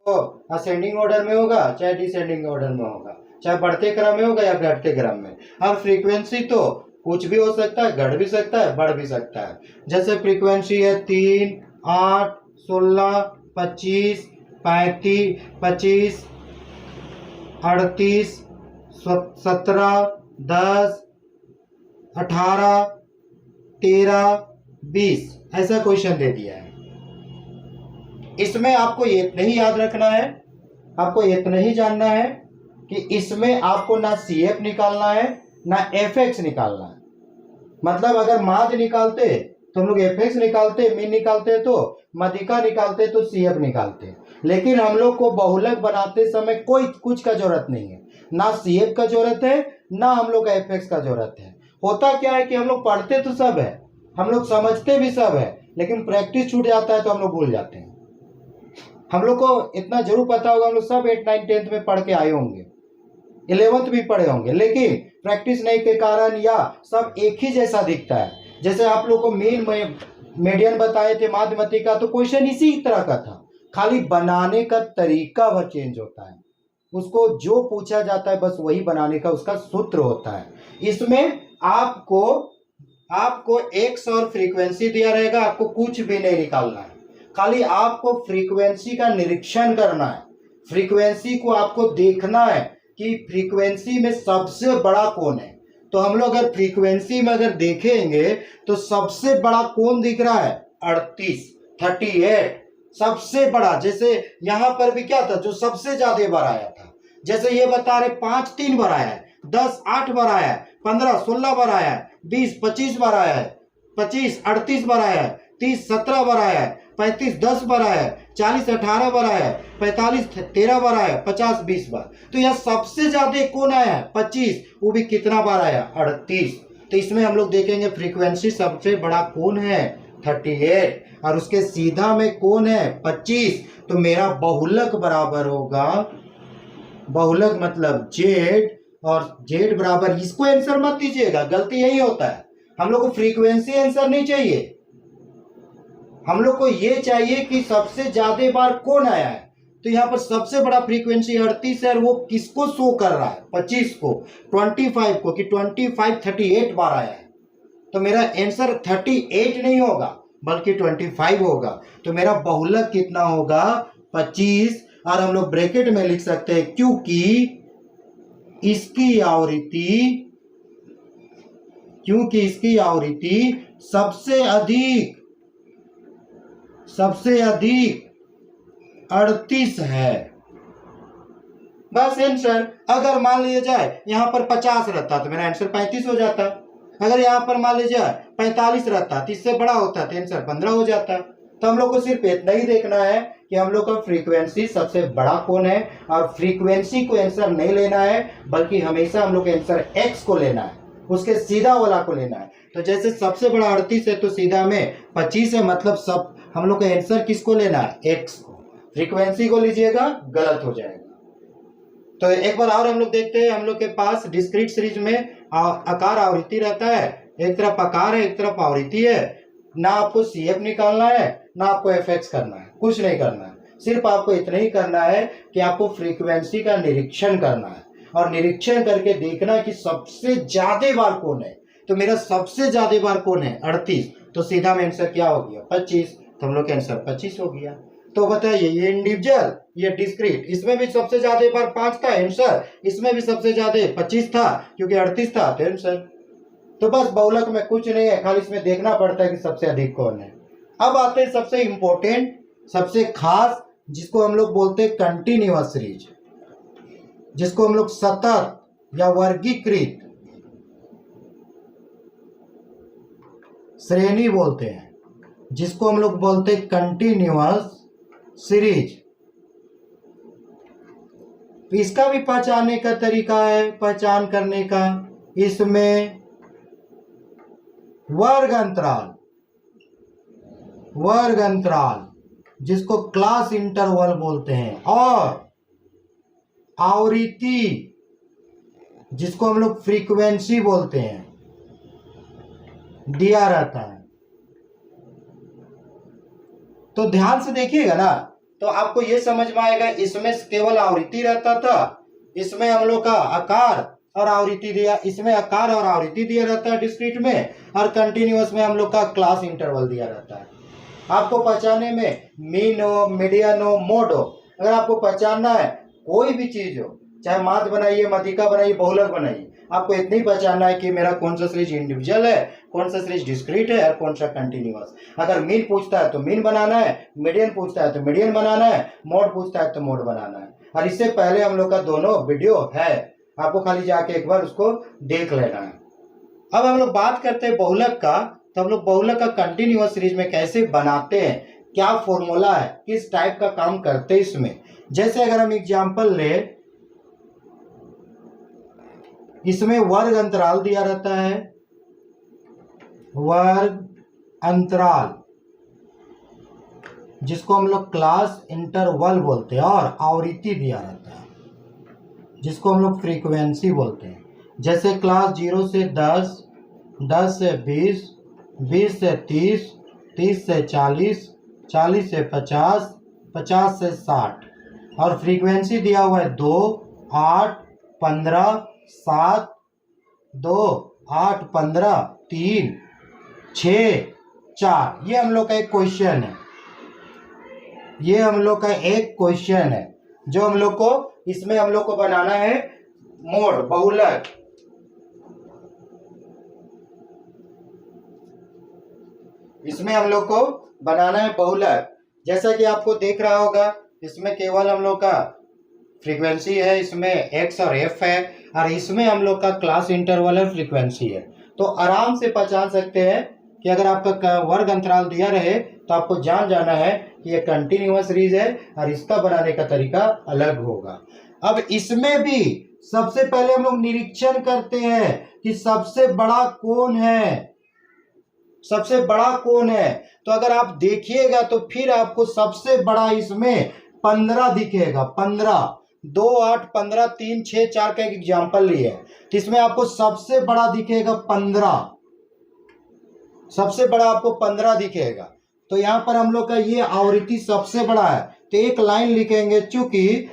तो ascending order में होगा चाहे डिसेंडिंग ऑर्डर में होगा, चाहे बढ़ते क्रम में होगा या घटते क्रम में। अब फ्रीक्वेंसी तो कुछ भी हो सकता है, घट भी सकता है, बढ़ भी सकता है। जैसे फ्रीक्वेंसी है 3, 8, 16, 25, 35, 25, 38, 17, 10, 18, 13, 20 ऐसा क्वेश्चन दे दिया है। इसमें आपको इतना ही याद रखना है, आपको इतना ही जानना है कि इसमें आपको ना CF निकालना है ना FX निकालना है। मतलब अगर माध्य निकालते तो हम लोग FX निकालते, मीन निकालते तो माध्यिका निकालते तो CF निकालते, लेकिन हम लोग को बहुलक बनाते समय कोई कुछ का जरूरत नहीं है, ना CF का जरूरत है ना हम लोग का FX का जरूरत है। होता क्या है कि हम लोग पढ़ते तो सब है, हम लोग समझते भी सब है, लेकिन प्रैक्टिस छूट जाता है तो हम लोग भूल जाते हैं। हम लोग को इतना जरूर पता होगा, हम लोग सब 8, 9, 10th में पढ़ के आए होंगे, 11th भी पढ़े होंगे, लेकिन प्रैक्टिस नहीं के कारण या सब एक ही जैसा दिखता है। जैसे आप लोग को मीन मीडियन बताए थे माध्यमिका, तो क्वेश्चन इसी तरह का था, खाली बनाने का तरीका वह चेंज होता है, उसको जो पूछा जाता है बस वही बनाने का उसका सूत्र होता है। इसमें आपको एक्स और फ्रीक्वेंसी दिया रहेगा, आपको कुछ भी नहीं निकालना है, खाली आपको फ्रीक्वेंसी का निरीक्षण करना है। फ्रीक्वेंसी को आपको देखना है कि फ्रीक्वेंसी में सबसे बड़ा कौन है। तो हम लोग अगर फ्रीक्वेंसी में अगर देखेंगे तो सबसे बड़ा कौन दिख रहा है 38 सबसे बड़ा। जैसे यहां पर भी क्या था, जो सबसे ज्यादा बार आया था, जैसे ये बता रहे 5 3 बार आया है, 10 8 बार आया है, 15 16 बार आया है, 20 25 बार आया है, 25 38 बार आया है, 30 17 बार आया है, 35 10 बार आया है, 40 18 बार आया है, 45 13 बार आया है, 50 20 बार। तो यह सबसे ज्यादा कौन आया है 25, वो भी कितना बार आया 38। तो इसमें हम लोग देखेंगे फ्रीक्वेंसी सबसे बड़ा कौन है 38 और उसके सीधा में कौन है 25। तो मेरा बहुलक बराबर होगा, बहुलक मतलब जेड, और जेड बराबर, इसको आंसर मत दीजिएगा, गलती यही होता है। हम लोग को फ्रीक्वेंसी आंसर नहीं चाहिए, हम लोग को ये चाहिए कि सबसे ज्यादा बार कौन आया है। तो यहाँ पर सबसे बड़ा फ्रीक्वेंसी 38 है, वो किसको शो कर रहा है 25 को, 25 को, कि 25 38 बार आया है। तो मेरा आंसर 38 नहीं होगा बल्कि 25 होगा। तो मेरा बहुलक कितना होगा 25, और हम लोग ब्रैकेट में लिख सकते हैं क्योंकि इसकी आवृत्ति सबसे अधिक 38 है। बस आंसर। अगर मान लिया जाए यहां पर 50 रहता तो मेरा आंसर 35 हो जाता, अगर यहां पर मान लीजिए 45 रहता तो इससे बड़ा होता तो आंसर 15 हो जाता। तो हम लोग को सिर्फ इतना ही देखना है कि हम लोग का फ्रीक्वेंसी सबसे बड़ा कौन है, और फ्रीक्वेंसी को आंसर नहीं लेना है बल्कि हमेशा हम लोग आंसर एक्स को लेना है, उसके सीधा वाला को लेना है। तो जैसे सबसे बड़ा 38 है तो सीधा में 25 है, मतलब सब हम लोग का आंसर किसको लेना है एक्स को, फ्रीक्वेंसी को लीजिएगा गलत हो जाएगा। तो एक बार और हम लोग देखते हैं, हम लोग के पास डिस्क्रीट सीरीज में आकार आवृत्ति रहता है, एक तरफ आकार है एक तरफ आवृत्ति है। ना आपको CF निकालना है ना आपको FX करना है, कुछ नहीं करना है, सिर्फ आपको इतना ही करना है कि आपको फ्रीक्वेंसी का निरीक्षण करना है और निरीक्षण करके देखना है कि सबसे ज्यादा बार कौन है। तो मेरा सबसे ज्यादा बार कौन है 38, तो सीधा में आंसर क्या हो गया 25, तो हम लोग का आंसर 25 हो गया। तो बताइए ये इंडिविजुअल ये डिस्क्रीट, इसमें भी सबसे ज्यादा बार 5 था आंसर, इसमें भी सबसे ज्यादा 25 था क्योंकि 38 था तो आंसर। तो बस बहुलक में कुछ नहीं है, खाली इसमें देखना पड़ता है कि सबसे अधिक कौन है। अब आते हैं सबसे इंपॉर्टेंट सबसे खास, जिसको हम लोग बोलते हैं कंटिन्यूअस सीरीज, जिसको हम लोग सतत या वर्गीकृत श्रेणी बोलते हैं, जिसको हम लोग बोलते हैं कंटिन्यूअस सीरीज। इसका भी पहचानने का तरीका है, पहचान करने का, इसमें वर्ग अंतराल जिसको क्लास इंटरवल बोलते हैं, और आवृत्ति जिसको हम लोग फ्रीक्वेंसी बोलते हैं दिया रहता है। तो ध्यान से देखिएगा ना, तो आपको ये समझ में आएगा, इसमें केवल आवृत्ति रहता था, इसमें हम लोग का आकार और आवृत्ति दिया, इसमें आकार और आवृत्ति दिया रहता है डिस्क्रीट में, और कंटिन्यूअस में हम लोग का क्लास इंटरवल दिया रहता है। आपको पहचाने में मीन हो, मीडियन हो, मोड हो, अगर आपको पहचानना है कोई भी चीज हो, चाहे माध्य बनाइए, माध्यिका बनाइए, बहुलक बनाइए, आपको इतना ही पहचानना है कि मेरा कौन सा सीरीज इंडिविजुअल है, कौन सा सीरीज डिस्क्रीट है और कौन सा कंटिन्यूअस। अगर मीन पूछता है तो मीन बनाना है, मीडियन पूछता है तो मीडियन बनाना है, मोड पूछता है तो मोड बनाना है। और इससे पहले हम लोग का दोनों वीडियो है, आपको खाली जाके एक बार उसको देख लेना है। अब हम लोग बात करते हैं बहुलक का, तो हम लोग बहुलक का कंटिन्यूअस सीरीज में कैसे बनाते हैं, क्या फॉर्मूला है, किस टाइप का काम करते हैं इसमें। जैसे अगर हम एग्जांपल ले, इसमें वर्ग अंतराल दिया रहता है, वर्ग अंतराल जिसको हम लोग क्लास इंटरवल बोलते हैं, और आवृत्ति दिया रहता है जिसको हम लोग फ्रीक्वेंसी बोलते हैं। जैसे क्लास 0 से 10, 10 से 20, 20 से 30, 30 से 40, 40 से 50, 50 से 60, और फ्रीक्वेंसी दिया हुआ है 2, 8, 15, 7, 2, 8, 15, 3, 6, 4। ये हम लोग का एक क्वेश्चन है, ये हम लोग का एक क्वेश्चन है जो हम लोग को इसमें हम लोग को बनाना है मोड बहुलक। इसमें हम लोग को बनाना है बहुलक। जैसा कि आपको देख रहा होगा, इसमें केवल हम लोग का फ्रीक्वेंसी है, इसमें एक्स और एफ है, और इसमें हम लोग का क्लास इंटरवल और फ्रीक्वेंसी है। तो आराम से पहचान सकते हैं कि अगर आपका वर्ग अंतराल दिया रहे तो आपको जान जाना है कि ये कंटिन्यूअस सीरीज है और इसका बनाने का तरीका अलग होगा। अब इसमें भी सबसे पहले हम लोग निरीक्षण करते हैं कि सबसे बड़ा कौन है, सबसे बड़ा कौन है। तो अगर आप देखिएगा तो फिर आपको सबसे बड़ा इसमें 15 दिखेगा, 15, 2, 8, 15, 3, 6, 4 का एक एग्जाम्पल लिए, तो इसमें आपको सबसे बड़ा दिखेगा 15, सबसे बड़ा आपको 15 दिखेगा। तो यहां पर हम लोग का ये आवृत्ति सबसे बड़ा है, तो एक लाइन लिखेंगे, चूंकि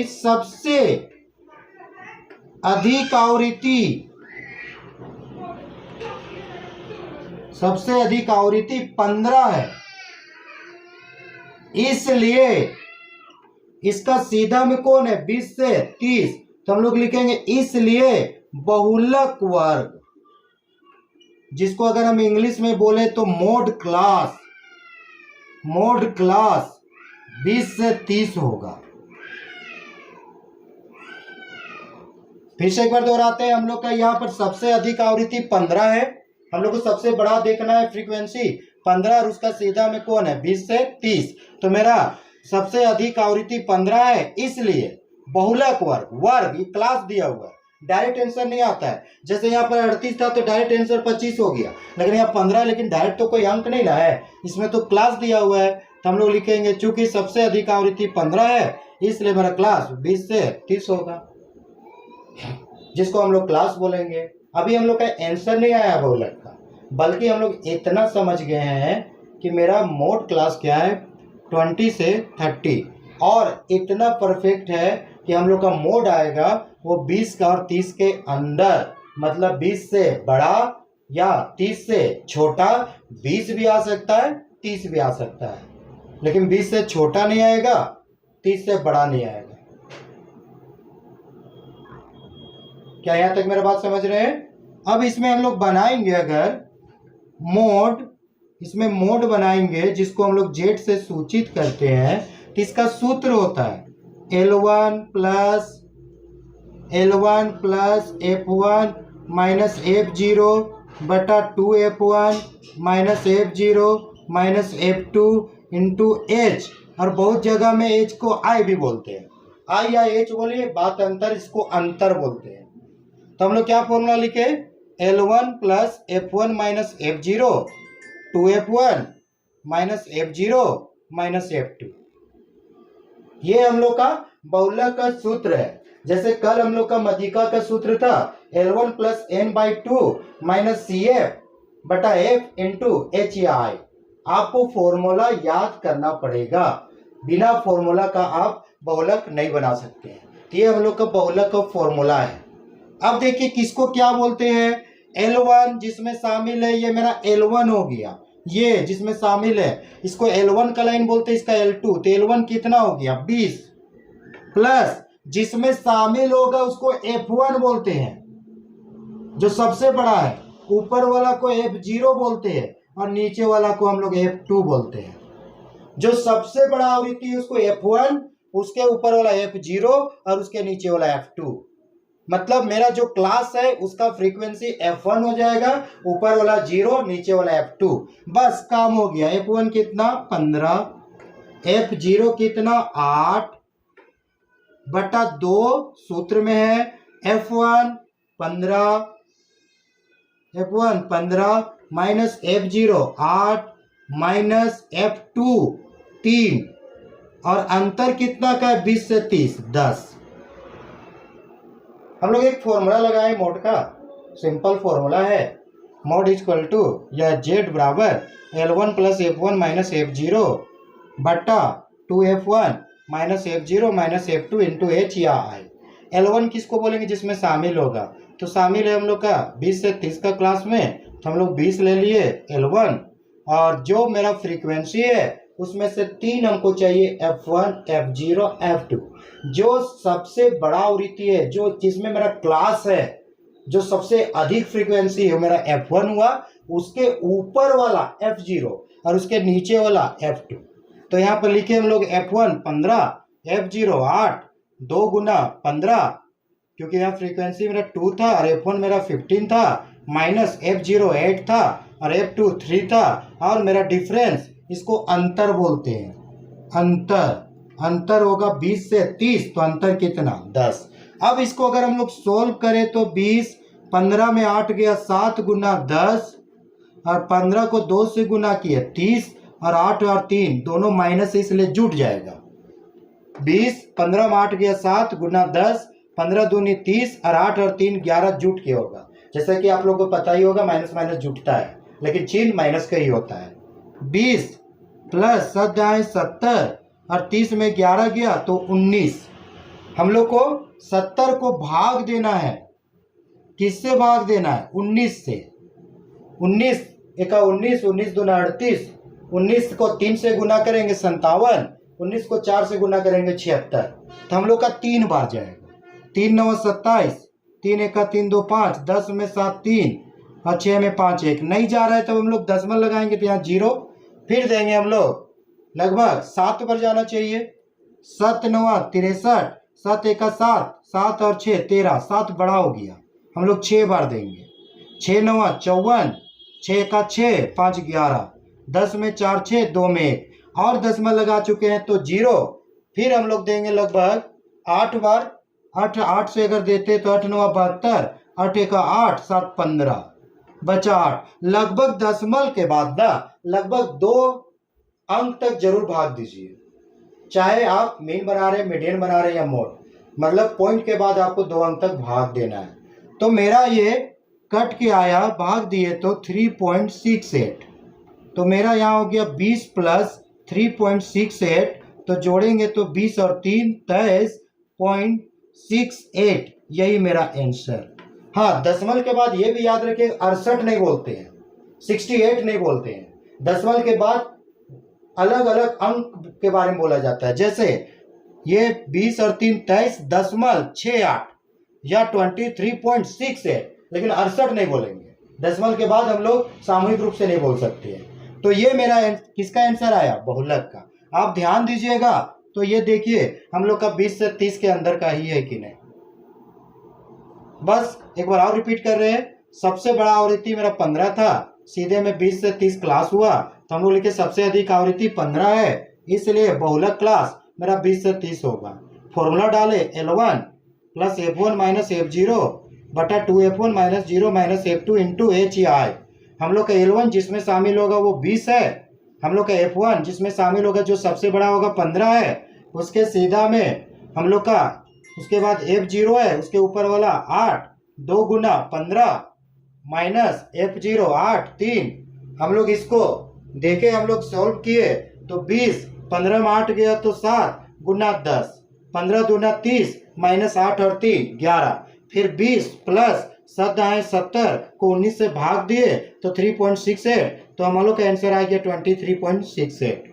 सबसे अधिक आवृत्ति 15 है, इसलिए इसका सीधा में कौन है 20 से 30, तो हम लोग लिखेंगे इसलिए बहुलक वर्ग, जिसको अगर हम इंग्लिश में बोले तो मोड क्लास 20 से 30 होगा। फिर से एक बार दोहराते हैं, हम लोग का यहाँ पर सबसे अधिक आवृत्ति 15 है, हम लोग को सबसे बड़ा देखना है फ्रीक्वेंसी 15, और उसका सीधा में कौन है 20 से 30, तो मेरा सबसे अधिक आवृत्ति 15 है, इसलिए बहुलक वर्ग ये क्लास दिया हुआ है, डायरेक्ट आंसर नहीं आता है। जैसे यहाँ पर 38 था तो डायरेक्ट आंसर 25 हो गया, लेकिन यहाँ 15, लेकिन डायरेक्ट तो कोई अंक नहीं ना है, इसमें तो क्लास दिया हुआ है। तो हम लोग लिखेंगे चूंकि सबसे अधिक आवृत्ति 15 है, इसलिए मेरा क्लास 20 से 30 होगा, जिसको हम लोग क्लास बोलेंगे। अभी हम लोग का आंसर नहीं आया बहुलक का, बल्कि हम लोग इतना समझ गए हैं कि मेरा मोड क्लास क्या है 20 से 30, और इतना परफेक्ट है कि हम लोग का मोड आएगा वो 20 का और 30 के अंदर, मतलब 20 से बड़ा या 30 से छोटा, 20 भी आ सकता है 30 भी आ सकता है, लेकिन 20 से छोटा नहीं आएगा, 30 से बड़ा नहीं आएगा। क्या यहां तक मेरा बात समझ रहे हैं? अब इसमें हम लोग बनाएंगे अगर मोड, इसमें मोड बनाएंगे जिसको हम लोग जेड से सूचित करते हैं, तो इसका सूत्र होता है L1 plus F1 minus F0 बटा 2F1 minus F0 minus F2 into H, और बहुत जगह में H को I भी बोलते हैं, I या H बोलिए, बात अंतर, इसको अंतर बोलते हैं। तो हम लोग क्या फॉर्मूला लिखे, L1 plus F1 minus F0, 2F1 minus F0 minus F2, ये हम लोग का बहुलक का सूत्र है। जैसे कल हम लोग का माध्यिका का सूत्र था L1 plus n by 2 minus CF बटा F इंटू HI। आपको फॉर्मूला याद करना पड़ेगा, बिना फॉर्मूला का आप बहुलक नहीं बना सकते हैं। ये हम लोग का बहुलक का फॉर्मूला है। अब देखिए किसको क्या बोलते हैं, L1 जिसमें शामिल है, ये मेरा L1 हो गया, ये जिसमें शामिल है इसको L1 का लाइन बोलते हैं, इसका L2, तो L1 कितना हो गया 20, प्लस जिसमें शामिल होगा उसको F1 बोलते हैं, जो सबसे बड़ा है, ऊपर वाला को F0 बोलते हैं और नीचे वाला को हम लोग F2 बोलते हैं। जो सबसे बड़ा आवृत्ति है उसको F1, उसके ऊपर वाला F0 और उसके नीचे वाला F2। मतलब मेरा जो क्लास है उसका फ्रीक्वेंसी F1 हो जाएगा, ऊपर वाला 0, नीचे वाला F2। बस काम हो गया। F1 कितना 15, F0 कितना 8 बटा 2, सूत्र में है F1 15 minus F0 8 minus F2 3, और अंतर कितना का है 20 से 30 10। हम लोग एक फॉर्मूला लगाए मोड का, सिंपल फॉर्मूला है, मोड इज इक्वल टू या जेड बराबर L1 plus F1 minus F0 बटा 2F1 minus F0 minus F2 into H या I। L1 किसको बोलेंगे, जिसमें शामिल होगा, तो शामिल है हम लोग का 20 से 30 का क्लास में, तो हम लोग 20 ले लिए L1, और जो मेरा फ्रीक्वेंसी है उसमें से 3 हमको चाहिए F1 F0 F2। जो सबसे बड़ा आवृत्ति है, जो जिसमें मेरा क्लास है, जो सबसे अधिक फ्रीक्वेंसी है, मेरा F1 हुआ, उसके ऊपर वाला F0 और उसके नीचे वाला F2। तो यहाँ पर लिखे हम लोग F1 15, F0 8, 2 गुना 15, क्योंकि यहाँ फ्रीक्वेंसी मेरा 2 था और F1 मेरा 15 था, माइनस F0 8 था और F2 3 था, और मेरा डिफरेंस, इसको अंतर बोलते हैं, अंतर होगा 20 से 30, तो अंतर कितना 10। अब इसको अगर हम लोग सोल्व करें तो 20, 15 में 8 गया 7 गुना 10, और 15 को 2 से गुना किया 30, और 8 और 3 दोनों माइनस है इसलिए जुट जाएगा। 20 15 में 8 गया 7 गुना 10, 15 दूनी 30, और 8 और 3 11 जुट के होगा। जैसा कि आप लोगों को पता ही होगा माइनस माइनस जुटता है, लेकिन चिन्ह माइनस का ही होता है। 20 प्लस 70 और 30 में 11 गया तो 19। हम लोग को 70 को भाग देना है, किससे भाग देना है 19 से। 19 एका 19, 19 दूना 38, 19 को 3 से गुना करेंगे 57, 19 को 4 से गुना करेंगे 76, तो हम लोग का 3 बार जाएगा। 3 9 27, 3 1 3 2 5, 10 में 7 3 और 6 में 5 1, नहीं जा रहा है तब हम लोग दशमलव लगाएंगे तो यहाँ 0, फिर देंगे हम लोग लगभग 7 पर जाना चाहिए। 7 9 63, 7 1 7, 7 और 6 13, 7 बड़ा हो गया, हम लोग 6 बार देंगे। 6 9 54, 6 1 6, 5 11, 10 में 4 6, 2 में 1, और दशमलव लगा चुके हैं तो 0, फिर हम लोग देंगे लगभग 8 बार। 8 से अगर देते तो 8 9 72, 8 1 8, 7 15, बचा 8। लगभग दशमलव के बाद ना लगभग 2 अंक तक जरूर भाग दीजिए, चाहे आप मीन बना रहे, मीडियन बना रहे या मोड, मतलब पॉइंट के बाद आपको 2 अंक तक भाग देना है। तो मेरा ये कट के आया, भाग दिए तो 3.68, तो मेरा यहाँ हो गया 20 प्लस 3.68, तो जोड़ेंगे तो 20 और 3 23.68, यही मेरा आंसर। हाँ, दशमलव के बाद ये भी याद रखें 68 नहीं बोलते हैं, 68 नहीं बोलते हैं, दशमलव के बाद अलग अलग अंक के बारे में बोला जाता है। जैसे ये 20 और 3 23.68 या 23.68, लेकिन 68 नहीं बोलेंगे, दशमलव के बाद हम लोग सामूहिक रूप से नहीं बोल सकते हैं। तो ये मेरा किसका आंसर आया, बहुलक का। आप ध्यान दीजिएगा तो ये देखिए हम लोग का 20 से 30 के अंदर का ही है कि नहीं। बस एक बार और रिपीट कर रहे हैं, सबसे बड़ा आवृत्ति मेरा 15 था, सीधे में 20 से 30 क्लास हुआ, तो हम लोग लिखे सबसे अधिक आवृत्ति 15 है, इसलिए बहुलक क्लास मेरा 20 से 30 होगा। फॉर्मूला डाले L1 plus F1 minus F0 बटा 2F1 minus 0 minus F2 into HI। हम लोग का L1 जिसमें शामिल होगा वो 20 है, हम लोग का F1 जिसमें शामिल होगा जो सबसे बड़ा होगा 15 है, उसके सीधा में हम लोग का उसके बाद F0 है, उसके ऊपर वाला 8 2 गुना 15 माइनस F0 8 3। हम लोग इसको देखे, हम लोग सॉल्व किए तो 20, 15 में 8 गया तो 7 गुना 10, 15 दूना 30 माइनस 8 और 3 11, फिर 20 प्लस 7 आए 70 को 19 से भाग दिए तो 3.68, तो हम लोग का आंसर आ गया 23.68।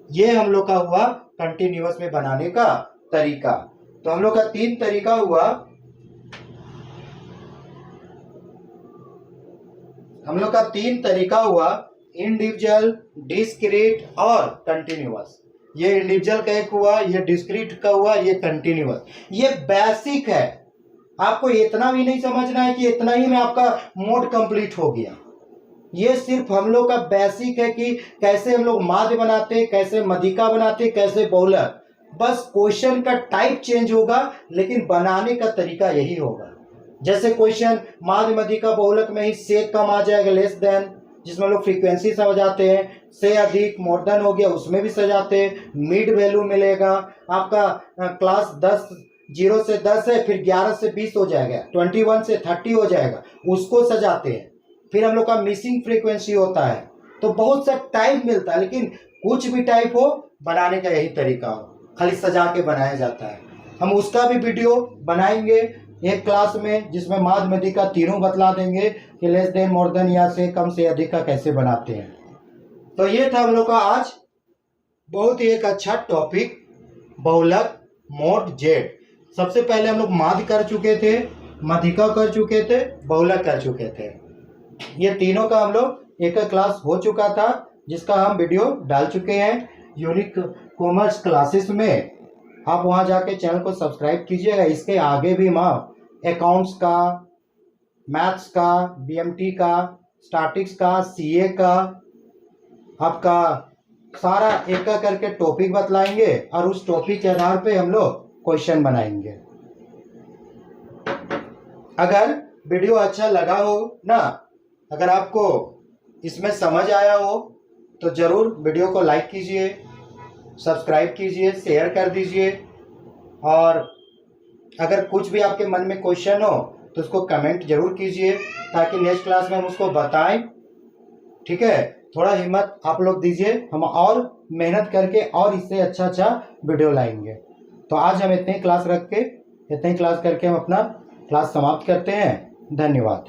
ये हम लोग का हुआ कंटिन्यूअस में बनाने का तरीका। तो हम लोग का 3 तरीका हुआ, हम लोग का 3 तरीका हुआ, इंडिविजुअल, डिस्क्रीट और कंटिन्यूअस। ये इंडिविजुअल का एक हुआ, ये डिस्क्रीट का हुआ, ये कंटिन्यूअस। ये बेसिक है, आपको इतना भी नहीं समझना है कि इतना ही में आपका मोड कंप्लीट हो गया। ये सिर्फ हम लोग का बेसिक है कि कैसे हम लोग माध्य बनाते, कैसे मध्यिका बनाते, कैसे बहुलक। बस क्वेश्चन का टाइप चेंज होगा लेकिन बनाने का तरीका यही होगा। जैसे क्वेश्चन माध्य मध्यिका बहुलक में ही से कम आ जाएगा, लेस देन, जिसमें लोग फ्रीक्वेंसी सजाते हैं, से अधिक मोर देन हो गया उसमें भी सजाते हैं, मिड वैल्यू मिलेगा आपका। क्लास 10 0 से 10 है, फिर 11 से 20 हो जाएगा, 21 से 30 हो जाएगा, उसको सजाते हैं। फिर हम लोग का मिसिंग फ्रीक्वेंसी होता है। तो बहुत सा टाइप मिलता है, लेकिन कुछ भी टाइप हो बनाने का यही तरीका हो, खाली सजा के बनाया जाता है। हम उसका भी वीडियो बनाएंगे एक क्लास में, जिसमें माध्य मध्यिका तीनों बतला देंगे कि लेस देन, मोर देन या से कम से अधिक का कैसे बनाते हैं। तो ये था हम लोग का आज बहुत ही एक अच्छा टॉपिक, बहुलक मोड जेड। सबसे पहले हम लोग माध्य कर चुके थे, मध्यिका कर चुके थे, बहुलक कर चुके थे। ये तीनों का हम लोग एक क्लास हो चुका था, जिसका हम वीडियो डाल चुके हैं यूनिक कॉमर्स क्लासेस में। आप वहां जाके चैनल को सब्सक्राइब कीजिएगा। इसके आगे भी हम अकाउंट्स का, मैथ्स का, बीएमटी का, स्टैटिक्स का, सीए का, आपका सारा एक करके टॉपिक बतलाएंगे और उस टॉपिक के आधार पे हम लोग क्वेश्चन बनाएंगे। अगर वीडियो अच्छा लगा हो ना, अगर आपको इसमें समझ आया हो तो ज़रूर वीडियो को लाइक कीजिए, सब्सक्राइब कीजिए, शेयर कर दीजिए। और अगर कुछ भी आपके मन में क्वेश्चन हो तो उसको कमेंट जरूर कीजिए, ताकि नेक्स्ट क्लास में हम उसको बताएं। ठीक है, थोड़ा हिम्मत आप लोग दीजिए, हम और मेहनत करके और इससे अच्छा अच्छा वीडियो लाएंगे। तो आज हम इतने क्लास करके हम अपना क्लास समाप्त करते हैं। धन्यवाद।